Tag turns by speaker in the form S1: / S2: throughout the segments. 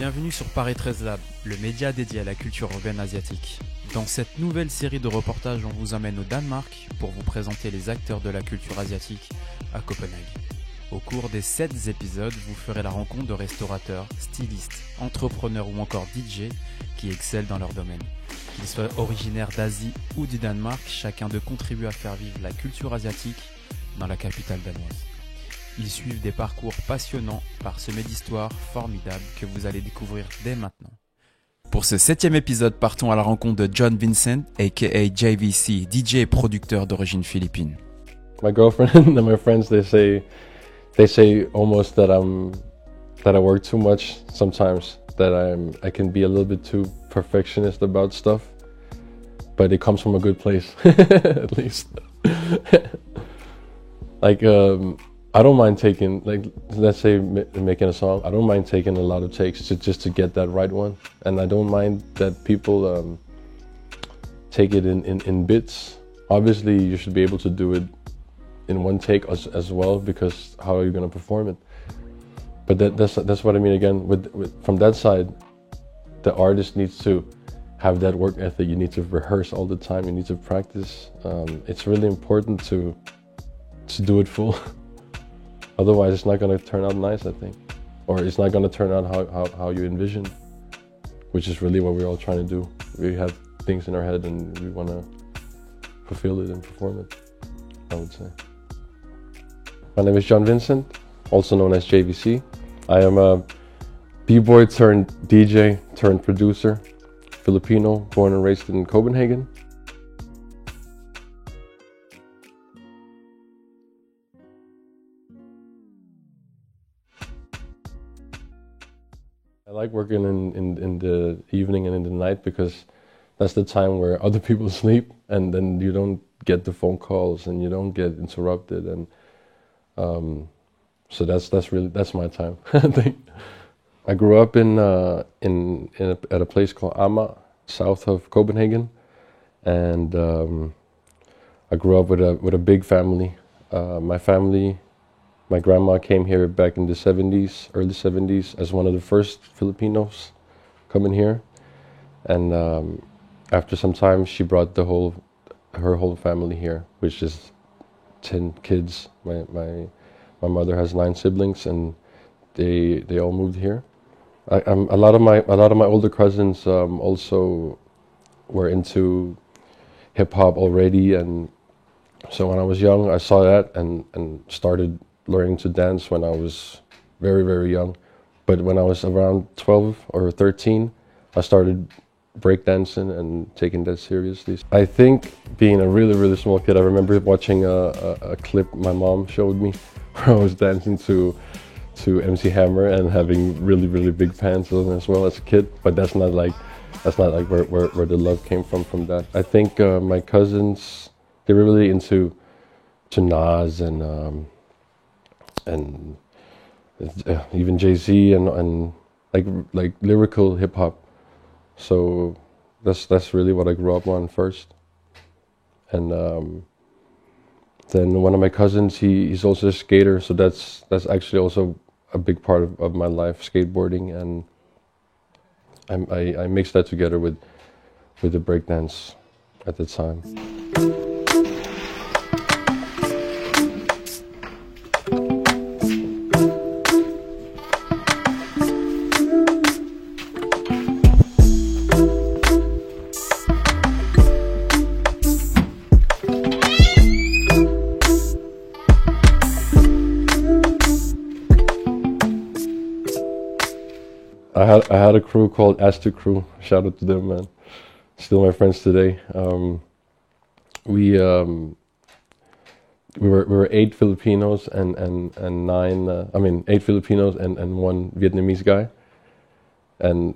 S1: Bienvenue sur Paris 13 Lab, le média dédié à la culture urbaine asiatique. Dans cette nouvelle série de reportages, on vous emmène au Danemark pour vous présenter les acteurs de la culture asiatique à Copenhague. Au cours des 7 épisodes, vous ferez la rencontre de restaurateurs, stylistes, entrepreneurs ou encore DJ qui excellent dans leur domaine. Qu'ils soient originaires d'Asie ou du Danemark, chacun d'eux contribue à faire vivre la culture asiatique dans la capitale danoise. Ils suivent des parcours passionnants parsemés d'histoires formidables que vous allez découvrir dès maintenant. Pour ce 7e épisode, partons à la rencontre de John Vincent, aka JVC, DJ et producteur d'origine philippine.
S2: My girlfriend and my friends, they say almost that I work too much sometimes, that I can be a little bit too perfectionist about stuff, but it comes from a good place, at least. I don't mind taking, let's say making a song, I don't mind taking a lot of takes just to get that right one. And I don't mind that people take it in bits. Obviously, you should be able to do it in one take as well, because how are you going to perform it? But that's what I mean again, from that side, the artist needs to have that work ethic. You need to rehearse all the time, you need to practice. It's really important to do it full. Otherwise, it's not going to turn out nice, I think. Or it's not going to turn out how you envision, which is really what we're all trying to do. We have things in our head and we want to fulfill it and perform it, I would say. My name is John Vincent, also known as JVC. I am a b-boy turned DJ turned producer, Filipino, born and raised in Copenhagen. I like working in the evening and in the night, because that's the time where other people sleep, and then you don't get the phone calls and you don't get interrupted, and so that's my time. I think I grew up at a place called Amager, south of Copenhagen, and I grew up with a big family. My grandma came here back in the early 70s, as one of the first Filipinos coming here, and after some time she brought her whole family here, which is 10 kids. My mother has 9 siblings, and they all moved here. A lot of my older cousins also were into hip hop already, and so when I was young, I saw that and started learning to dance when I was very, very young. But when I was around 12 or 13, I started breakdancing and taking that seriously. I think being a really, really small kid, I remember watching a clip my mom showed me where I was dancing to MC Hammer and having really, really big pants on as well as a kid. But that's not like where the love came from that. I think my cousins, they were really into Nas and even Jay-Z and like lyrical hip hop. So that's really what I grew up on first. And then one of my cousins, he's also a skater, so that's actually also a big part of my life, skateboarding, and I mixed that together with the breakdance at the time. I had a crew called Astor Crew. Shout out to them, man. Still my friends today. We were 8 Filipinos and 8 Filipinos and 1 Vietnamese guy. And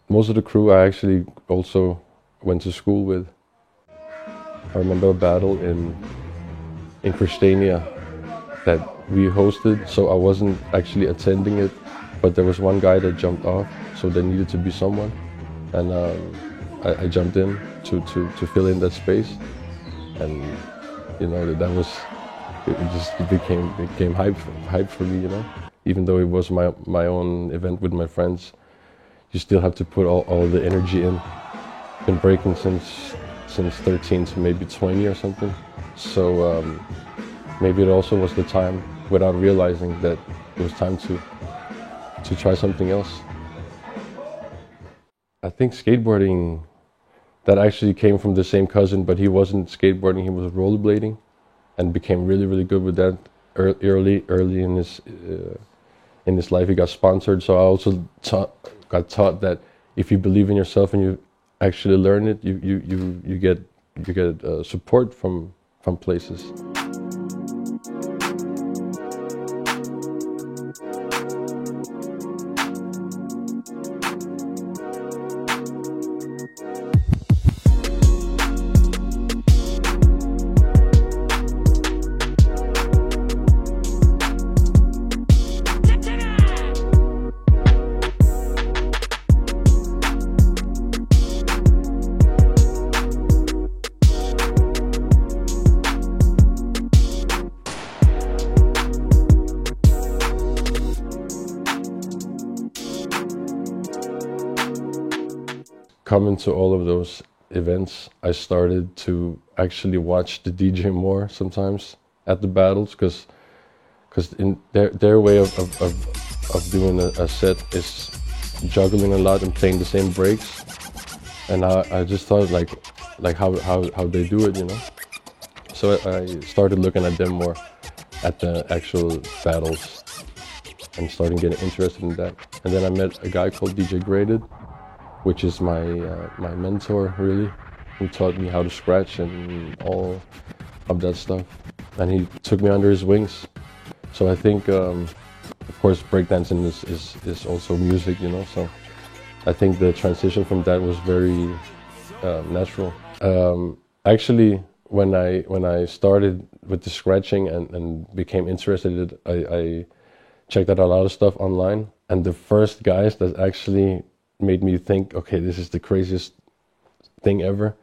S2: most of the crew I actually also went to school with. I remember a battle in Christiania that we hosted, so I wasn't actually attending it. But there was one guy that jumped off, so there needed to be someone, and I jumped in to fill in that space, and it became hype for me, even though it was my own event with my friends. you still have to put all the energy in. Been breaking since 13 to maybe 20 or something. So maybe it also was the time, without realizing, that it was time to try something else. I think skateboarding, that actually came from the same cousin, but he wasn't skateboarding, he was rollerblading, and became really, really good with that early in his life. He got sponsored, so I also got taught that if you believe in yourself and you actually learn it, you get support from places. Coming to all of those events, I started to actually watch the DJ more sometimes at the battles, because in their way of doing a set is juggling a lot and playing the same breaks, and I just thought like how they do it, you know. So I started looking at them more at the actual battles and started getting interested in that. And then I met a guy called DJ Graded, which is my mentor, really, who taught me how to scratch and all of that stuff. And he took me under his wings. So I think, of course, breakdancing is also music, you know. So I think the transition from that was very natural. Actually, when I started with the scratching and became interested in it, I checked out a lot of stuff online. And the first guys that actually made me think, okay, this is the craziest thing ever,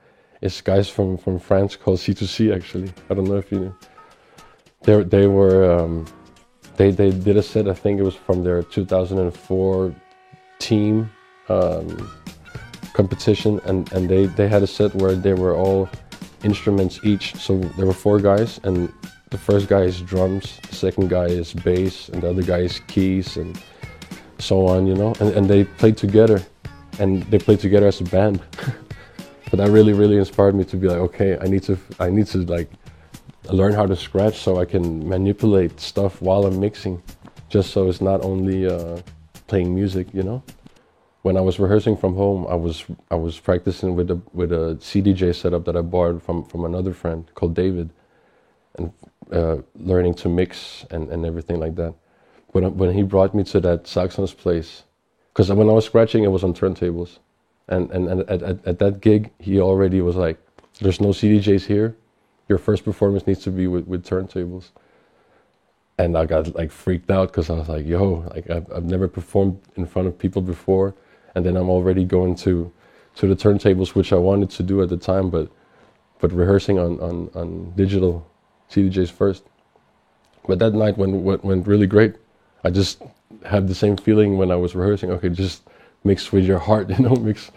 S2: is guys from France called C2C. Actually, I don't know if you knew. They did a set, I think it was from their 2004 team competition, and they had a set where they were all instruments each. So there were 4 guys, and the first guy is drums, the second guy is bass, and the other guy is keys, and so on, you know, and they played together, and they played together as a band. But that really inspired me to be like, okay, I need to like learn how to scratch so I can manipulate stuff while I'm mixing, just so it's not only playing music, you know. When I was rehearsing from home, I was practicing with a CDJ setup that I borrowed from another friend called David, and learning to mix and everything like that. When he brought me to that Saxon's place, because when I was scratching, it was on turntables, and at that gig, he already was like, "There's no CDJs here. Your first performance needs to be with turntables." And I got like freaked out, because I was like, "Yo, like I've never performed in front of people before, and then I'm already going to the turntables, which I wanted to do at the time, but rehearsing on digital CDJs first." But that night went really great. I just had the same feeling when I was rehearsing. Okay, just mix with your heart, you know, mix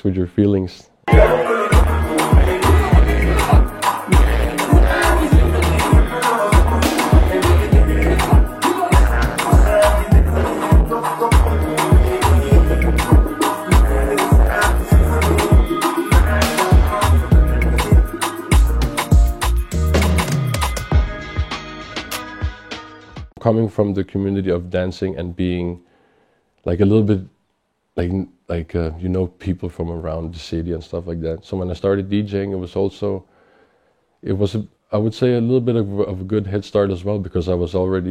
S2: with your feelings. Coming from the community of dancing and being like a little bit like you know, people from around the city and stuff like that. So when I started DJing, I would say a little bit of a good head start as well, because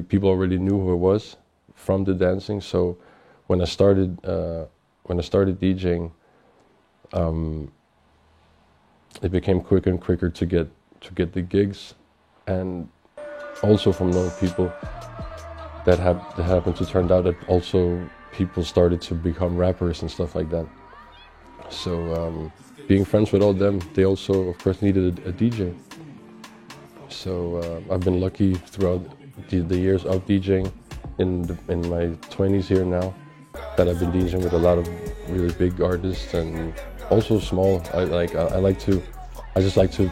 S2: people already knew who I was from the dancing. So when I started DJing, it became quicker and quicker to get the gigs, and also from knowing people that happened to turn out that also people started to become rappers and stuff like that. So being friends with all them, they also of course needed a DJ. So I've been lucky throughout the years of DJing in my 20s here now that I've been DJing with a lot of really big artists and also small. I just like to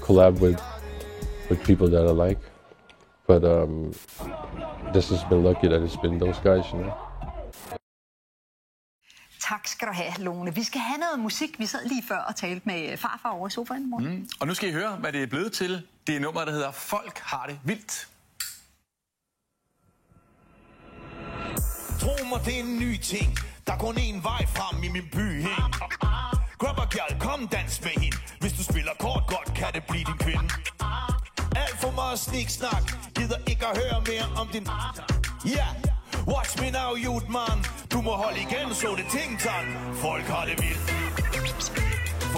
S2: collab with people that I like. But this has been lucky that it's been those guys, you know.
S3: Tak skal du have, Lone. Vi skal have noget musik. Vi sad lige før og talte med farfar over i sofaen.
S4: Og nu skal I høre, hvad det er blevet til. Det er nummer, der hedder Folk har det vildt.
S5: Tro mig, det er en ny ting. Der er kun én vej frem i min by, hey. Grab og gjald, kom dans med hende. Hvis du spiller kort godt, kan det blive din kvinde. Alt for meget sniksnak. Gider ikke at høre mere om din... Ja, watch me now, youth man. Du må holde igen, så det ting-tang. Folk har det vildt.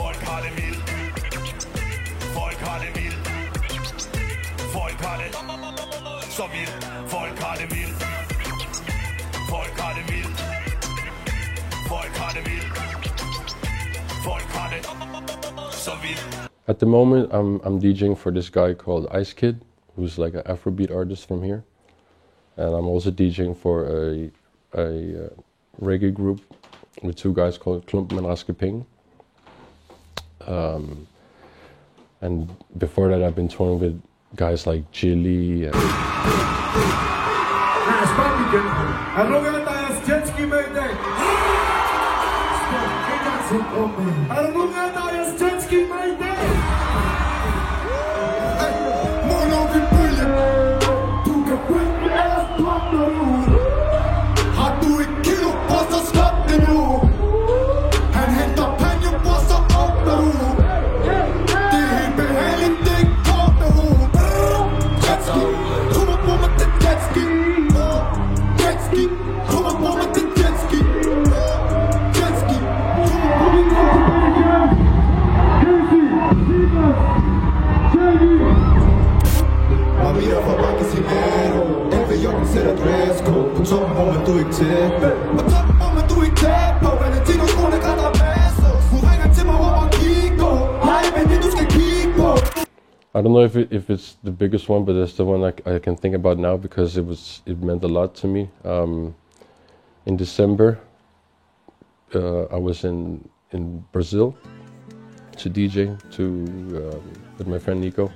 S5: Folk har det vildt. Folk har det vildt. Folk har det så vildt. Folk har det vildt. Folk har det vildt. Folk har det vildt. Folk har det så vildt.
S2: At the moment, I'm DJing for this guy called Ice Kid, who's like an Afrobeat artist from here, and I'm also DJing for a reggae group with two guys called Klumpen and Raske Penge. And before that, I've been touring with guys like Jilly and...
S6: Er der nogen, der er jetski med i dag? Er der nogen, der er jetski med i dag? Måler vi bølge. Du kan bølge, ellers drukner du. Har du et kilo, så slap det nu. Han henter panje, så åbner du. Det er helt behageligt, det er ikke kort nu. Jetski, du må bruge mig til jetski. Jetski, du må bruge mig til jetski. Jetski, du må bruge mig til Mamita fra Barquisimeto. LV-joggen sætter dresscode. På toppen hvor man du ikke tæt. På toppen hvor man du ikke tæt på. Valentino skole grader pesos. Hun ringer til mig over Kiko. Nej, men det du skal kigge på.
S2: I don't know if it's the biggest one, but it's the one I can think about now because it meant a lot to me. In December, I was in Brazil to DJ with my friend Nico,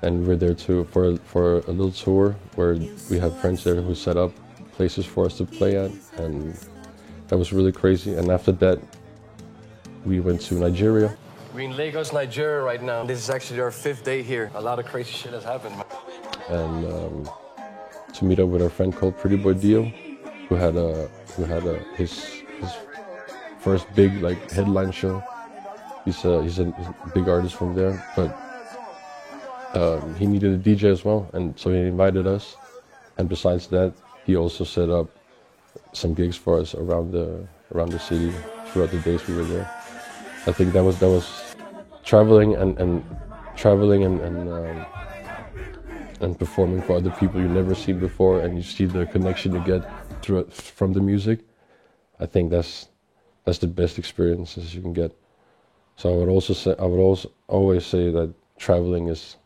S2: and we were there for a little tour where we had friends there who set up places for us to play at, and that was really crazy. And after that, we went to Nigeria.
S7: We're in Lagos, Nigeria right now. This is actually our 5th day here. A lot of crazy shit has happened.
S2: And to meet up with our friend called Pretty Boy Dio, who had his first big like headline show. He's a big artist from there, but he needed a DJ as well, and so he invited us. And besides that, he also set up some gigs for us around the city throughout the days we were there. I think that was traveling and performing for other people you never seen before, and you see the connection you get from the music. I think that's the best experiences you can get. So I would always say that traveling is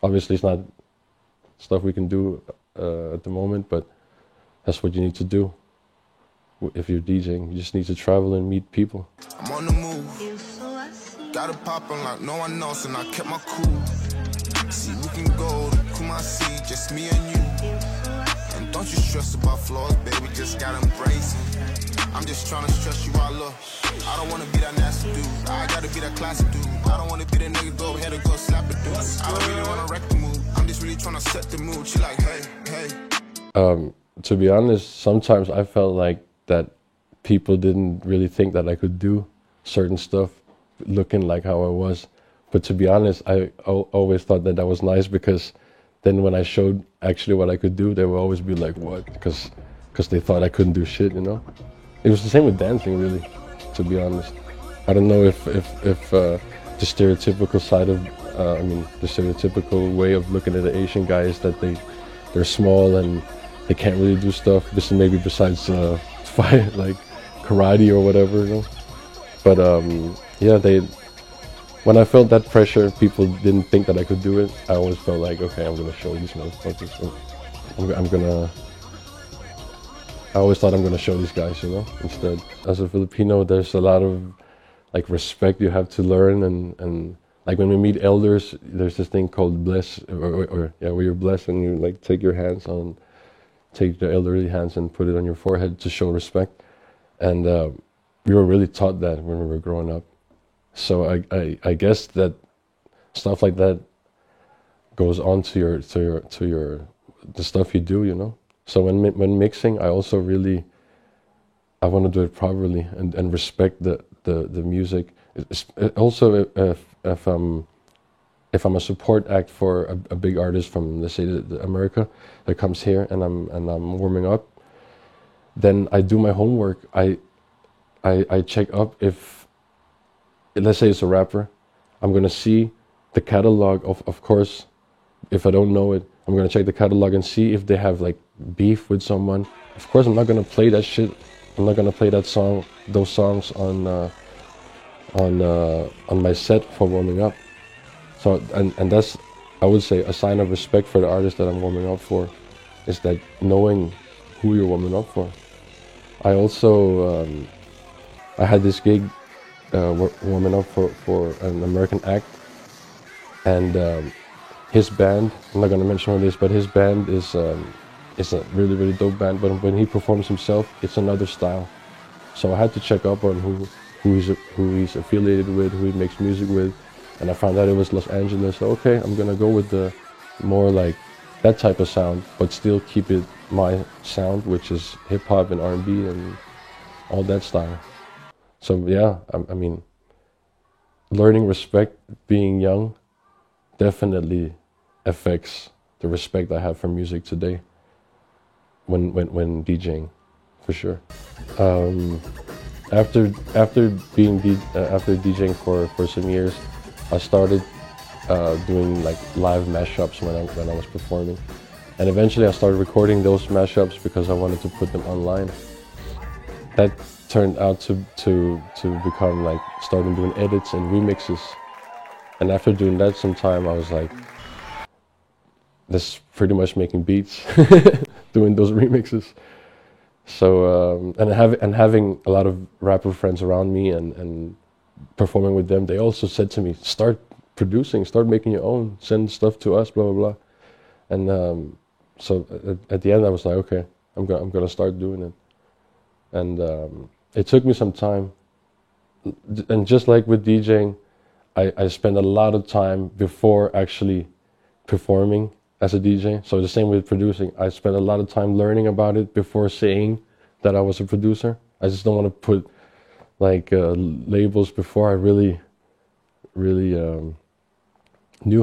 S2: obviously it's not stuff we can do at the moment, but that's what you need to do. If you're DJing, you just need to travel and meet people.
S8: I'm on the move. Got it poppin' like no one else, and I kept my cool. See, we can go to Kumasi, just me and you. And don't you stress about flaws, baby, just gotta embrace it. I'm just tryna stress you out, look. I don't wanna be that nasty dude. I gotta be that classic dude. I don't wanna be that nigga go ahead and go slap a dude. I don't really wanna wreck the mood. I'm just really tryna set the mood. She like, hey, hey.
S2: To be honest, sometimes I felt like that people didn't really think that I could do certain stuff looking like how I was. But to be honest, I always thought that was nice, because then when I showed actually what I could do, they would always be like, what? Because they thought I couldn't do shit, you know? It was the same with dancing, really, to be honest. I don't know if the stereotypical side of, the stereotypical way of looking at the Asian guy is that they're small and they can't really do stuff. This is maybe besides fight, like karate or whatever, you know? But yeah, when I felt that pressure, people didn't think that I could do it. I always felt like, okay, I'm gonna show these motherfuckers. I'm I always thought I'm going to show these guys, you know, instead. As a Filipino, there's a lot of like respect you have to learn, and like when we meet elders, there's this thing called bless, or where you're blessed and you like take the elderly hands and put it on your forehead to show respect. And we were really taught that when we were growing up. So I guess that stuff like that goes on to the stuff you do, you know. So when mixing, I also really I want to do it properly and respect the music. Also, if I'm a support act for a big artist from, let's say, America that comes here and I'm warming up, then I do my homework. I check up if, let's say it's a rapper, I'm gonna see the catalog of course. If I don't know it, I'm gonna check the catalog and see if they have like beef with someone. Of course, I'm not gonna play that shit. I'm not gonna play those songs on my set for warming up. So and that's, I would say, a sign of respect for the artist that I'm warming up for, is that knowing who you're warming up for. I also I had this gig warming up for an American act, and his band, I'm not gonna mention what it is, but his band is a really, really dope band, but when he performs himself, it's another style. So I had to check up on who he's affiliated with, who he makes music with, and I found out it was Los Angeles. So okay, I'm gonna go with the more like that type of sound, but still keep it my sound, which is hip hop and R&B and all that style. So yeah, I mean, learning respect being young definitely affects the respect I have for music today when DJing, for sure. After DJing for some years, I started doing like live mashups when I was performing, and eventually I started recording those mashups because I wanted to put them online. That turned out to become like starting doing edits and remixes, and after doing that some time, I was like, that's pretty much making beats, doing those remixes. So and having a lot of rapper friends around me and performing with them, they also said to me, start producing, start making your own, send stuff to us, blah blah blah. And so at the end I was like, okay, I'm gonna start doing it. And it took me some time, and just like with DJing, I spent a lot of time before actually performing as a DJ. So the same with producing, I spent a lot of time learning about it before saying that I was a producer. I just don't want to put like labels before I really knew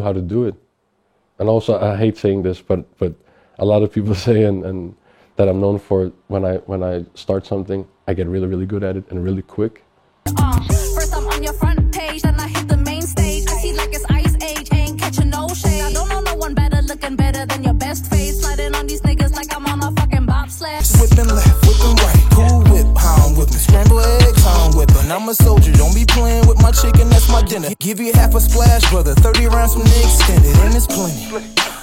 S2: how to do it. And also, I hate saying this, but a lot of people say and that I'm known for, when I start something, I get really, really good at it and really quick.
S9: First I'm on your front page, then I hit the main stage. I see like it's ice age, ain't catching no shade. I don't know no one better, looking better than your best face. Sliding on these niggas like I'm on a fucking bobsled.
S5: Whipping left, whipping right, cool whip, pound whipping, scramble eggs, pound whipping. I'm a soldier, don't be playing with my chicken, that's my dinner. Give you half a splash, brother, 30 rounds from the extended, and it's plenty.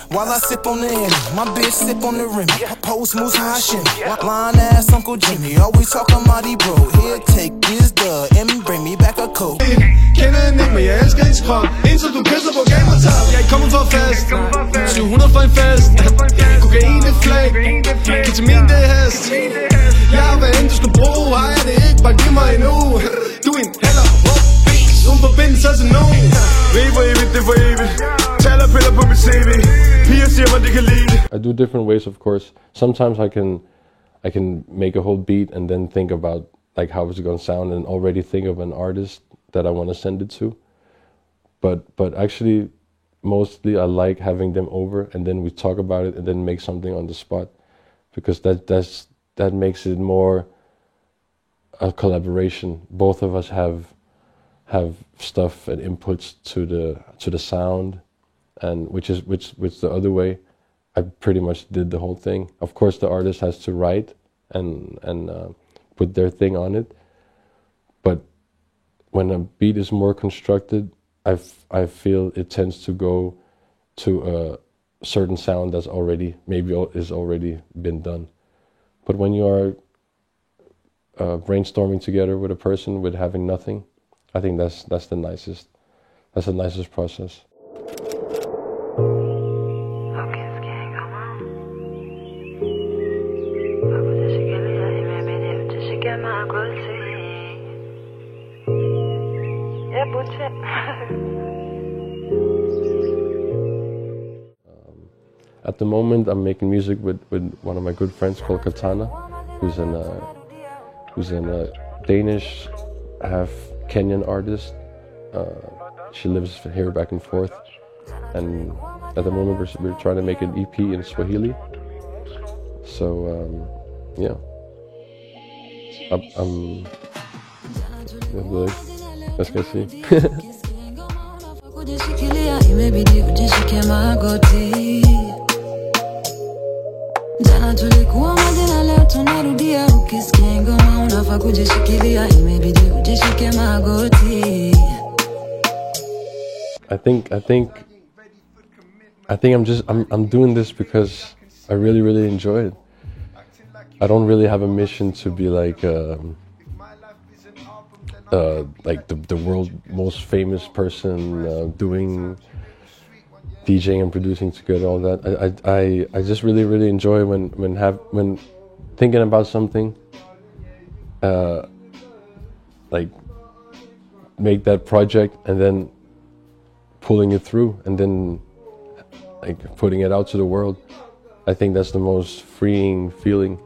S5: While I sip on the end, my bitch sip on the rim. Post moves high shimmy. Line ass Uncle Jimmy, always talking mighty bro. Here, take this and bring me back a coat.
S6: Kender den ikke, men jeg elsker ens krop. Indtil du kysser på gamertop. Jeg er kommet for fast 700 for en fest. Kokain det flag. Ketamin det hest. Jeg har hvad end du skal bruge. Har jeg det ikke, bare giv mig en uge. Du er en heller uden forbindelse til nogen. Ved for evigt, det for evigt. Taler piller på mit CV. Piger siger mig, det kan lide det.
S2: I do different ways, of course. Sometimes I can make a whole beat and then think about like how it's going to sound and already think of an artist that I want to send it to. But actually, mostly I like having them over and then we talk about it and then make something on the spot, because that makes it more a collaboration. Both of us have stuff and inputs to the sound, and which the other way, I pretty much did the whole thing. Of course, the artist has to write and put their thing on it, but when a beat is more constructed, I feel it tends to go to a certain sound that's already already been done. But when you are brainstorming together with a person with having nothing, I think that's the nicest process. At the moment, I'm making music with one of my good friends called Katana, who's a Danish, half Kenyan artist. She lives here back and forth, and at the moment we're trying to make an EP in Swahili. So yeah, let's go see. Jana tulikuwa Madina, leo tunarudia. Ukisikia ngoma unafaa kujishikilia, imebidi ujishike magoti. I think I'm doing this because I really enjoy it. I don't really have a mission to be like the world's most famous person doing DJing and producing together, all that. I just really enjoy when thinking about something, like make that project and then pulling it through and then like putting it out to the world. I think that's the most freeing feeling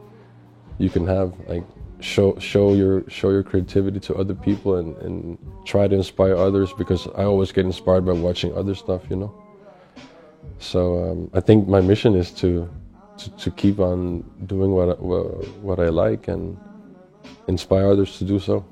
S2: you can have. Like show your creativity to other people and try to inspire others, because I always get inspired by watching other stuff, you know. So I think my mission is to keep on doing what I like and inspire others to do so.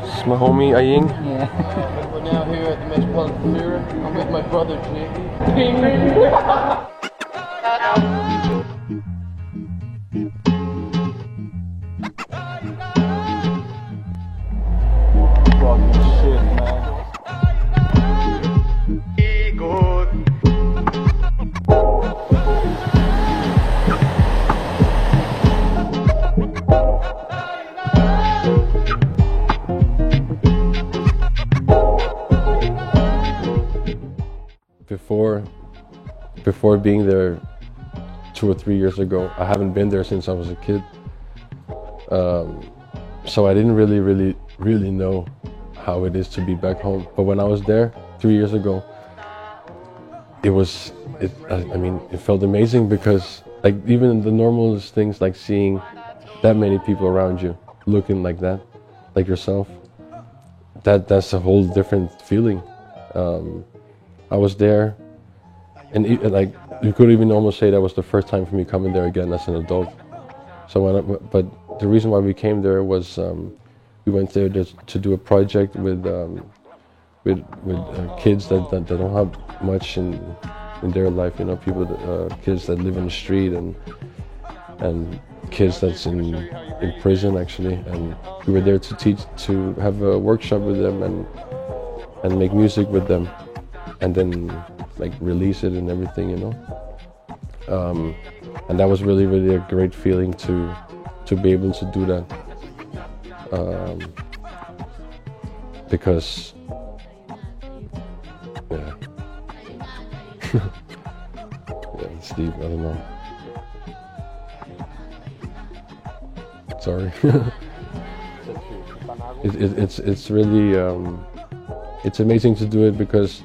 S2: This is my homie Aying.
S10: Yeah. We're now here at the Metropolitan Theater. I'm with my brother Jiggy. Fucking shit, man.
S2: Before being there 2 or 3 years ago, I haven't been there since I was a kid. So I didn't really know how it is to be back home. But when I was there 3 years ago, it felt amazing, because like even the normalest things, like seeing that many people around you looking like that, like yourself, that's a whole different feeling. I was there, and like you could even almost say that was the first time for me coming there again as an adult. So but the reason why we came there was we went there to do a project with kids that don't have much in their life, you know, people kids that live on the street and kids that's in prison actually, and we were there to have a workshop with them and make music with them, and then like release it and everything, you know. And that was really a great feeling to be able to do that, because yeah, yeah, it's deep. I don't know. Sorry. It's really it's amazing to do it, because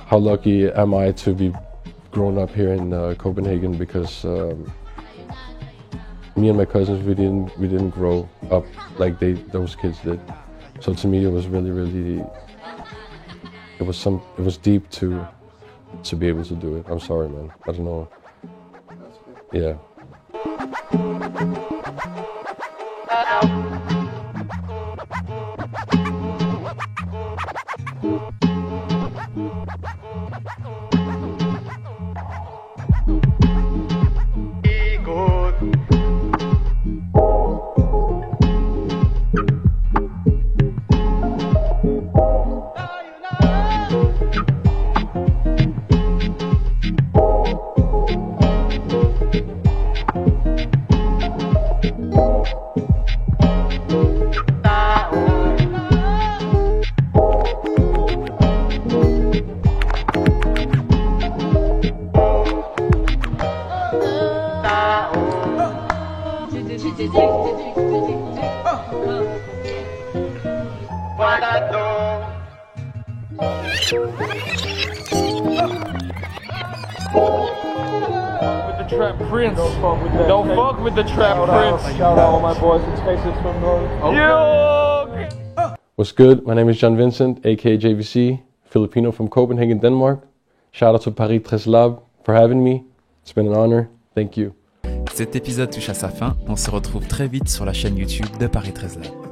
S2: how lucky am I to be grown up here in Copenhagen, because me and my cousins, we didn't grow up like those kids did. So to me it was really it was deep to be able to do it. I'm sorry, man. I don't know. Yeah.
S10: With the Trap Prince. Don't fuck with the Trap Prince. Shout out all my boys and Spaces from North. Yo!
S2: What's good? My name is John Vincent, aka JVC, Filipino from Copenhagen, Denmark. Shout out to Paris 13 Lab for having me. It's been an honor. Thank you.
S1: Cet épisode touche à sa fin. On se retrouve très vite sur la chaîne YouTube de Paris 13 Lab.